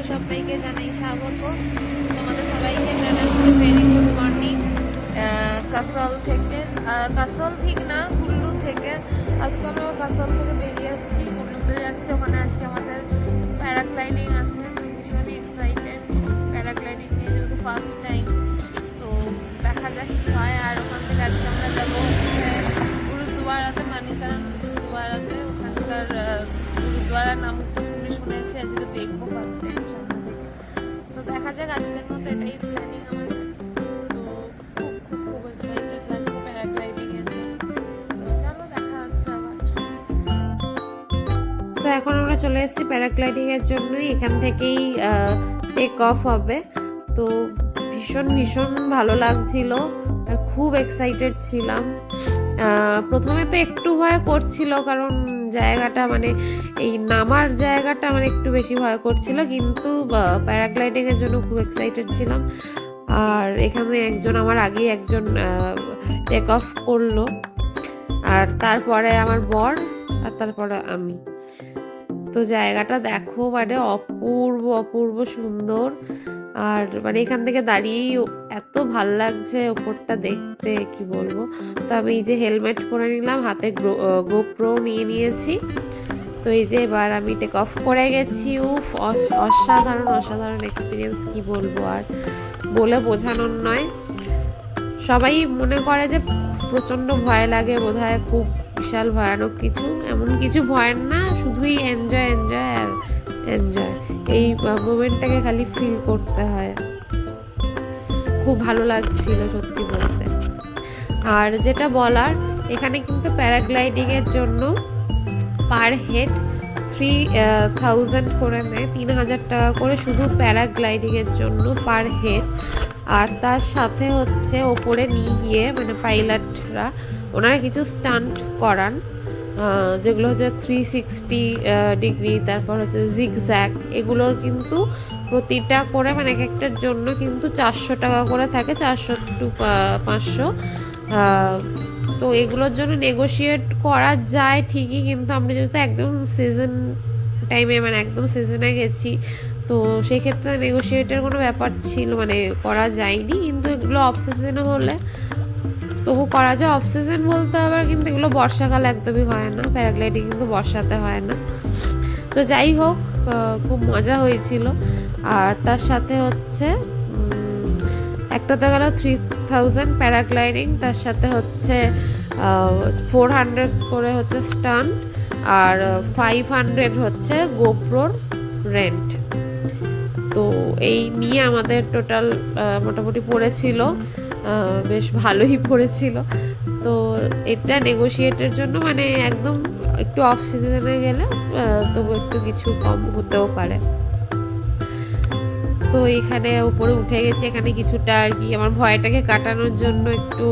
সবাইকে জানাই স্বাগত। তোমাদের সবাইকে জানাচ্ছি ভেরি গুড মর্নিং কাসল থেকে। কাসল ঠিক না, কুল্লু থেকে। আজকে আমরা কাসল থেকে বেরিয়ে আসছি, কুল্লুতে যাচ্ছি। ওখানে আজকে আমাদের প্যারাগ্লাইডিং আছে, তো ভীষণই এক্সাইটেড। প্যারাগ্লাইডিং নিয়ে যেহেতু ফার্স্ট টাইম, তো দেখা যাক কী হয়। আর ওখান থেকে আজকে আমরা যাবো হচ্ছে গুরুদুয়ারাতে, মানিকারান গুরুদুয়ারাতে। ওখানকার গুরুদুয়ারার নাম খুবই শুনেছি, আজকে দেখবো ফার্স্ট টাইম সামনে থেকে। তো দেখা যাক, আজকের মতো এটাই প্ল্যানিং আমাদের। তো খুব খুব খুব এক্সাইটেড লাগছে প্যারাগ্লাইডিং এর জন্য। তো চলো দেখা হচ্ছে আবার। তো এখন আমরা চলে এসেছি প্যারাগ্লাইডিং এর জন্যই। এখান থেকেই টেক অফ হবে। তো ভীষণ ভীষণ ভালো লাগছিল আর খুব এক্সাইটেড ছিলাম। প্রথমে তো একটু ভয় করছিল, কারণ জায়গাটা মানে এই নামার জায়গাটা মানে একটু বেশি ভয় করছিল, কিন্তু প্যারাগ্লাইডিং এর জন্য খুব এক্সাইটেড ছিলাম। আর এখানে আমার আগে একজন টেক অফ করলো, আর তারপরে আমার বর, আর তারপরে আমি। তো জায়গাটা দেখো, মানে অপূর্ব অপূর্ব সুন্দর। আর মানে এখান থেকে দাঁড়িয়েই এত ভাল লাগছে ওপরটা দেখতে, কি বলবো। তো আমি এই যে হেলমেট পরে নিলাম, হাতে গোপ্রো নিয়ে নিয়েছি। তো এই যে এবার আমি টেক অফ করে গেছি। উফ, অসাধারণ অসাধারণ এক্সপিরিয়েন্স, কি বলবো আর, বলে বোঝানোর নয়। সবাই মনে করে যে প্রচণ্ড ভয় লাগে বোধহয়, খুব বিশাল ভয়ানক কিছু। এমন কিছু ভয়ের না, শুধুই এনজয় এনজয় আর এনজয়। এই মোমেন্টটাকে খালি ফিল করতে হয়। খুব ভালো লাগছিল সত্যি বলতে। আর যেটা বলার, এখানে কিন্তু প্যারাগ্লাইডিং এর জন্য পার হেড 3000 করে নেয়, 3000 টাকা করে শুধু প্যারাগ্লাইডিং এর জন্য পার হেড। আর তার সাথে হচ্ছে ওপরে নিয়ে গিয়ে মানে পাইলটরা ওনারা কিছু স্টান্ট করান, যেগুলো হচ্ছে 360 ডিগ্রি, তারপর হচ্ছে জিগজ্যাগ। এগুলোর কিন্তু প্রতিটা করে মানে এক একটার জন্য কিন্তু 400 টাকা করে থাকে, 400 to 500। তো এগুলোর জন্য নেগোশিয়েট করা যায় ঠিকই, কিন্তু আমরা যেহেতু একদম সিজন টাইমে মানে একদম সিজনে গেছি, তো সেক্ষেত্রে নেগোশিয়েটের কোনো ব্যাপার ছিল মানে করা যায়নি। কিন্তু এগুলো অফ সিজনে হলে তবু করা যায়। অফ সিজন বলতে আবার কিন্তু এগুলো বর্ষাকালে একদমই হয় না, প্যারাগ্লাইডিং কিন্তু বর্ষাতে হয় না। তো যাই হোক, খুব মজা হয়েছিল। আর তার সাথে হচ্ছে একটা তো গেল 3000 প্যারাগ্লাইডিং, তার সাথে হচ্ছে 400 করে হচ্ছে স্টান্ট, আর 500 হচ্ছে গোপ্রোর রেন্ট। তো এই নিয়ে আমাদের টোটাল মোটামুটি পড়েছিল, বেশ ভালোই পড়েছিল। তো এটা নেগোশিয়েটের জন্য মানে একদম একটু অফ সিজনে গেলে তবু একটু কিছু কম হতেও পারে। তো এখানে উপরে উঠে গেছি, এখানে কিছুটা আর কি আমার ভয়টাকে কাটানোর জন্য একটু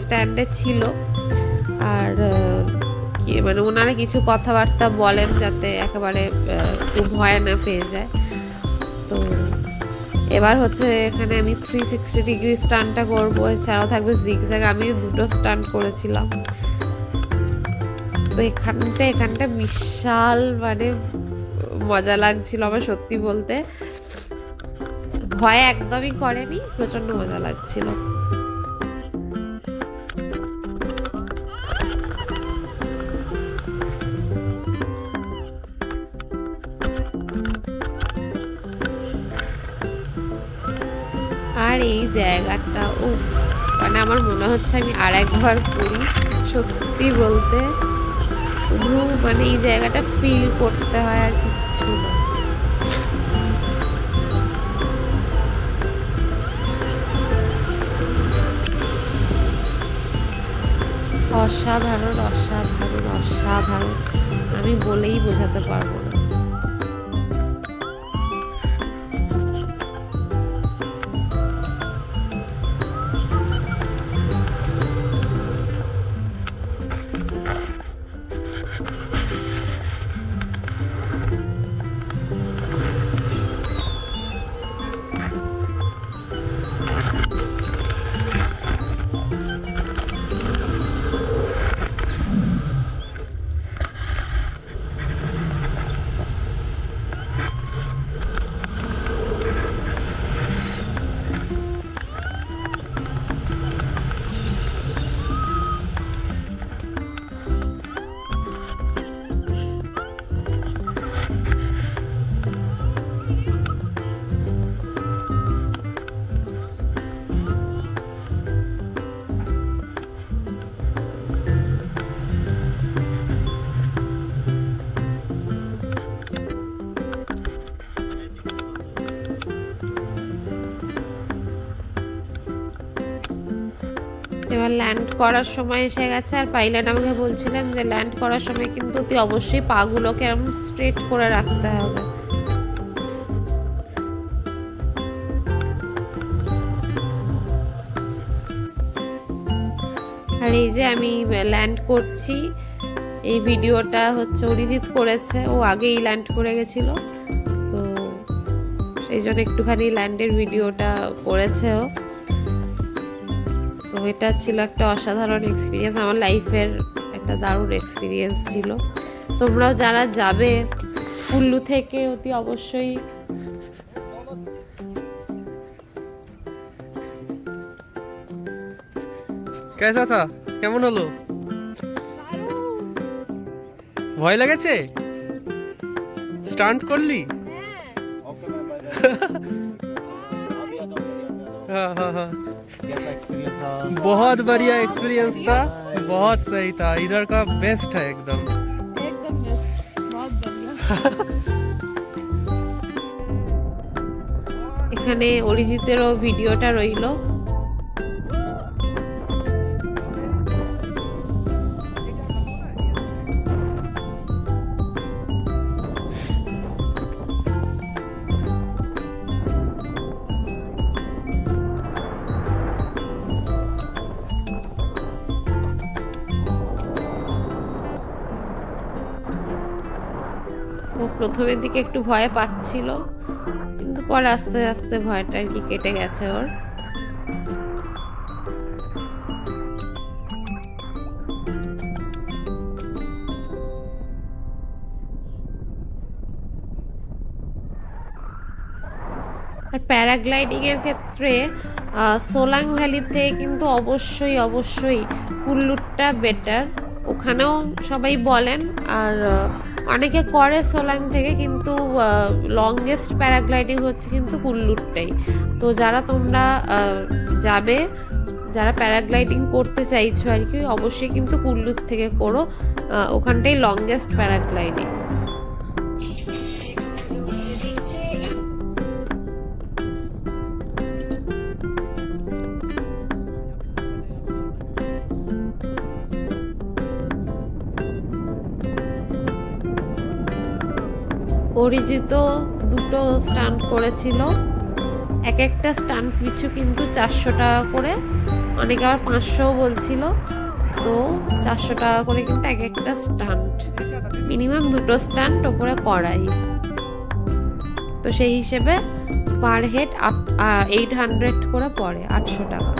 স্ট্যান্ডে ছিল। আর মানে ওনারা কিছু কথাবার্তা বলেন যাতে একেবারে খুব ভয় না পেয়ে যায়। তো এবার হচ্ছে এখানে আমি 360 ডিগ্রি স্টান্টটা করবো, এছাড়াও থাকবে জিগজ্যাগ। আমি দুটো স্টান্ট করেছিলাম। তো এখানটা বিশাল মানে মজা লাগছিল আমার সত্যি বলতে। ভয় একদমই করেনি, প্রচন্ড মজা লাগছিল। আর এই জায়গাটা উফ, মানে আমার মনে হচ্ছে আমি আর একবার করি সত্যি বলতে। শুধু মানে এই জায়গাটা ফিল করতে হয় আর কিচ্ছু না। অসাধারণ অসাধারণ অসাধারণ, আমি বলেই বোঝাতে পারবো না। এবার ল্যান্ড করার সময় এসে গেছে, আর পাইলট আমাকে বলছিলেন যে ল্যান্ড করার সময় কিন্তু তুই অবশ্যই পাগুলোকে এরকম স্ট্রেট করে রাখতে হবে। আর এই যে আমি ল্যান্ড করছি, এই ভিডিওটা হচ্ছে অরিজিৎ করেছে, ও আগেই ল্যান্ড করে গেছিল, তো সেই জন্য একটুখানি ল্যান্ডের ভিডিওটা করেছে ও। তো এটা ছিল একটা অসাধারণ এক্সপিরিয়েন্স, আমার লাইফের একটা দারুণ এক্সপিরিয়েন্স ছিল। তোমরাও যারা যাবে কুল্লু থেকে অতি অবশ্যই কেসা থা, কেমন হলো? ভয় লেগেছে? স্টান্ট করলি? हाँ हाँ हाँ, बहुत बढ़िया एक्सपीरियंस था, बहुत सही था, इधर का बेस्ट है एकदम बेस्ट, बहुत बढ़िया। এখানে অরিজিতেরও ভিডিওটা রইলো। ও প্রথমের দিকে একটু ভয় পাচ্ছিল, কিন্তু পরে আস্তে আস্তে ভয়টা আর কি কেটে গেছে ওর। আর প্যারাগ্লাইডিং এর ক্ষেত্রে সোলাং ভ্যালিতে কিন্তু অবশ্যই অবশ্যই কুল্লুরটা বেটার, ওখানেও সবাই বলেন। আর অনেকে করে সোলাং থেকে, কিন্তু লংগেস্ট প্যারাগ্লাইডিং হচ্ছে কিন্তু কুল্লুরটাই। তো যারা তোমরা যাবে, যারা প্যারাগ্লাইডিং করতে চাইছো আর কি, অবশ্যই কিন্তু কুল্লুর থেকে করো, ওখানটাই লংগেস্ট প্যারাগ্লাইডিং। অরিজিৎ দুটো স্টান্ট করেছিল, এক একটা স্টান্ট পিছু কিন্তু 400 টাকা করে, অনেকে আবার 500 বলছিল। তো 400 টাকা করে কিন্তু এক একটা স্টান্ট, মিনিমাম দুটো স্টান্ট ওপরে করাই। তো সেই হিসেবে পার হেড 800 করে পড়ে, 800 টাকা।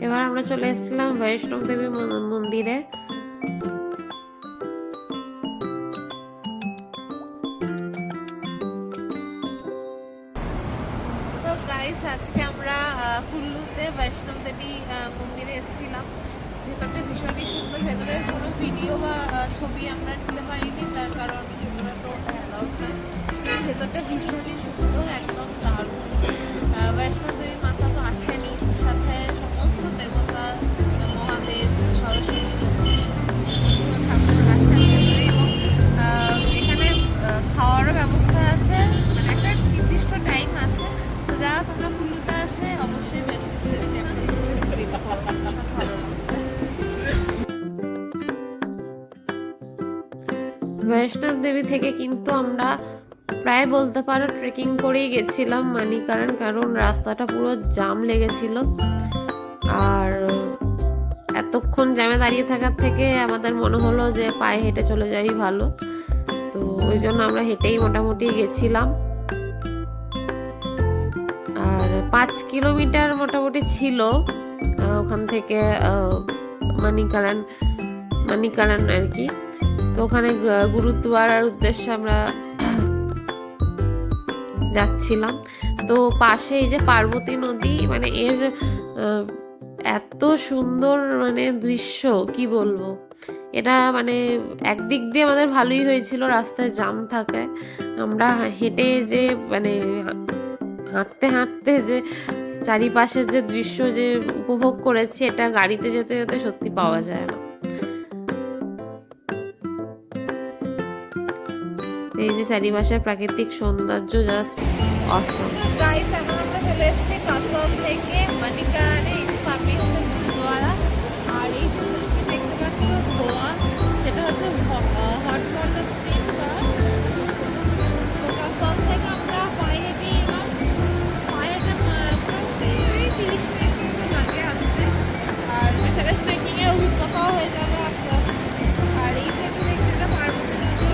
এবার আমরা চলে এসেছিলাম বৈষ্ণব দেবী মন্দিরে। তো গাইস, আজকে আমরা কুল্লুতে বৈষ্ণব দেবী মন্দিরে এসেছিলাম। ভেতরটা ভীষণই সুন্দর, ভেতরের কোনো ভিডিও বা ছবি আমরা নিতে পারিনি, তার কারণ ভেতরে তো অ্যালাউড নয়। ভেতরটা ভীষণই সুন্দর, একদম দারুণ। বৈষ্ণব দেবী মাতা তো আছেনই, সাথে সমস্ত দেবতা, মহাদেব, সরস্বতী, লক্ষ্মী ঠাকুর আছেন ভেতরে। এবং এখানে খাওয়ারও ব্যবস্থা আছে, মানে একটা নির্দিষ্ট টাইম আছে। তো যারা তোমরা কুল্লুতে আসবে অবশ্যই বৈষ্ণব দেবী টেম্পল ভিজিট করো, ভালো লাগবে। বৈষ্ণব দেবী থেকে কিন্তু আমরা প্রায় বলতে পারো ট্রেকিং করেই গেছিলাম মানিকারণ, কারণ রাস্তাটা পুরো জাম লেগেছিল। আর এতক্ষণ জ্যামে দাঁড়িয়ে থাকার থেকে আমাদের মনে হলো যে পায়ে হেঁটে চলে যাওয়াই ভালো, তো ওই জন্য আমরা হেঁটেই মোটামুটি গেছিলাম। আর 5 কিলোমিটার মোটামুটি ছিল ওখান থেকে মানিকারণ আর কি। তো ওখানে গুরুদুয়ারার উদ্দেশ্যে আমরা যাচ্ছিলাম। তো পাশে এই যে পার্বতী নদী, মানে এর এত সুন্দর মানে দৃশ্য কি বলবো। এটা মানে একদিক দিয়ে আমাদের ভালোই হয়েছিল রাস্তায় জ্যাম থাকায়, আমরা হেঁটে যে মানে হাঁটতে হাঁটতে যে চারিপাশের যে দৃশ্য যে উপভোগ করেছি, এটা গাড়িতে যেতে যেতে সত্যি পাওয়া যায় না। এই যে চারিপাশের প্রাকৃতিক সৌন্দর্য জাস্ট অসম। গাইস, এখন আমরা চলে এসেছি কাসল থেকে মানিকারণে। এই যে সামনে হচ্ছে গুরুদুয়ারা, আর এই যে তুমি দেখতে পাচ্ছ ধোয়া, সেটা হচ্ছে হট ওয়াটার স্প্রিং। তো কাসল থেকে আমরা পায়ে হেঁটে এলাম। পায়ে হেঁটে মোটামুটি ওই 30 মিনিট মতো লাগে আসতে, আর সাথে ট্রেকিংয়ের অভিজ্ঞতাও হয়ে যাবে আস্তে আস্তে। আর এই যে একটা দেখছি, এটা পার্বতী নদী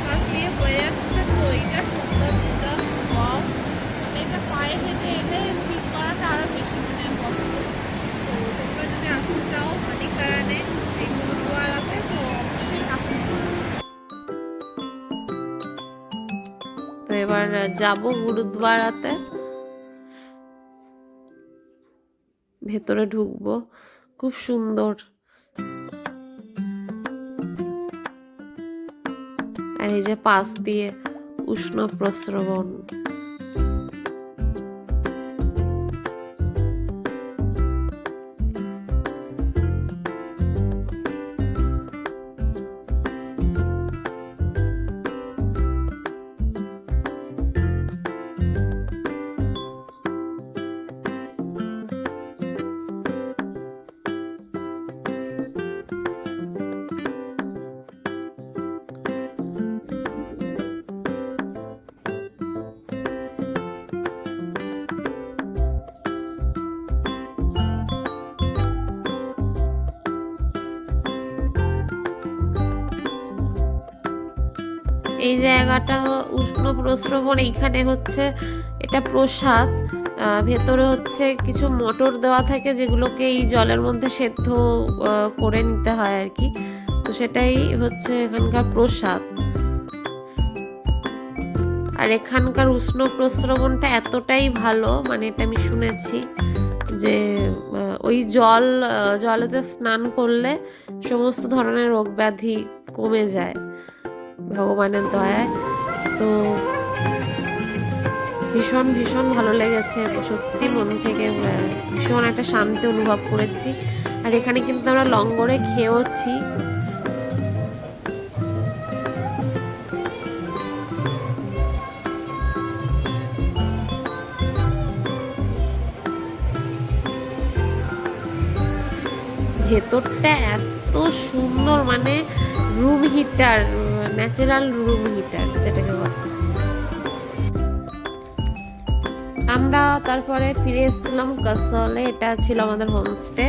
পাশ দিয়ে বয়ে যাচ্ছে। তো এইটা সৌন্দর্য জাস্ট ওয়াও। এটা পায়ে হেঁটে এলে ফিল করাটা আরও বেশি মানে পসিবল। তো তোমরা যদি আসতে চাও মানিকারণে এই গুরুদুয়ারাতে, তো অবশ্যই আসতে পারো। তো এবার যাব গুরুদুয়ারাতে, ভেতরে ঢুকবো। খুব সুন্দর। আর এই যে পাশ দিয়ে উষ্ণ প্রস্রবণ। এই জায়গাটা উষ্ণ প্রস্রবণ, এইখানে হচ্ছে এটা প্রসাদ। ভেতরে হচ্ছে কিছু মটর দেওয়া থাকে, যেগুলোকে এই জলের মধ্যে সেদ্ধ করে নিতে হয় আর কি। তো সেটাই হচ্ছে এখানকার প্রসাদ। আর এখানকার উষ্ণ প্রস্রবণটা এতটাই ভালো, মানে এটা আমি শুনেছি যে ওই জলেতে স্নান করলে সমস্ত ধরনের রোগ ব্যাধি কমে যায় ভগবানের দয়ায়। তো ভীষণ ভীষণ ভালো লেগেছে, সত্যি মন থেকে ভীষণ একটা শান্তি অনুভব করেছি। আর এখানে কিন্তু আমরা লঙ্গরে খেয়েওছি। ভেতরটা এত সুন্দর, মানে room heater, natural room heater যেটাকে বলে। আমরা তারপরে ফিরে এসেছিলাম কাসলে। এটা ছিল আমাদের হোমস্টে।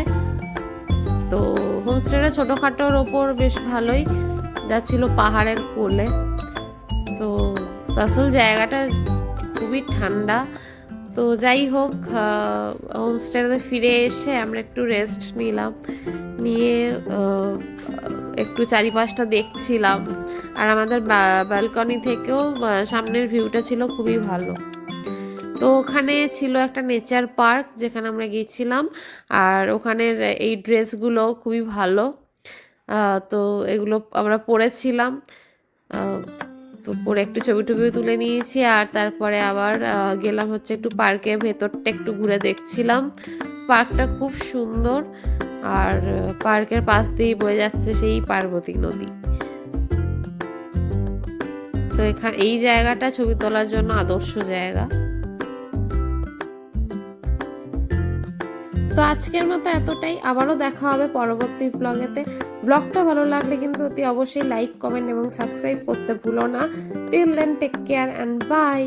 তো হোমস্টেটা ছোটোখাটোর ওপর বেশ ভালোই, যা ছিল পাহাড়ের কোলে। তো কাসল জায়গাটা খুবই ঠান্ডা। তো যাই হোক, হোমস্টেতে ফিরে এসে আমরা একটু রেস্ট নিলাম, নিয়ে একটু চারিপাশটা দেখছিলাম। আর আমাদের ব্যালকনি থেকেও সামনের ভিউটা ছিল খুবই ভালো। তো ওখানে ছিল একটা নেচার পার্ক যেখানে আমরা গিয়েছিলাম, আর ওখানের এই ড্রেসগুলো খুবই ভালো। তো এগুলো আমরা পরেছিলাম। তো পরে একটু ছবি টবিও তুলে নিয়েছি, আর তারপরে আবার গেলাম হচ্ছে একটু পার্কের ভেতরটা একটু ঘুরে দেখছিলাম। পার্কটা খুব সুন্দর, আর পার্কের পাশ দিয়ে বয়ে যাচ্ছে সেই পার্বতী নদী। তো এখানে এই জায়গাটা ছবি তোলার জন্য আদর্শ জায়গা। তো তো আজকের মতো এতটাই, আবারও দেখা হবে পরবর্তী ব্লগেতে। ব্লগটা ভালো লাগলে কিন্তু অতি অবশ্যই লাইক, কমেন্ট এবং সাবস্ক্রাইব করতে ভুলো না। Till then take care and by.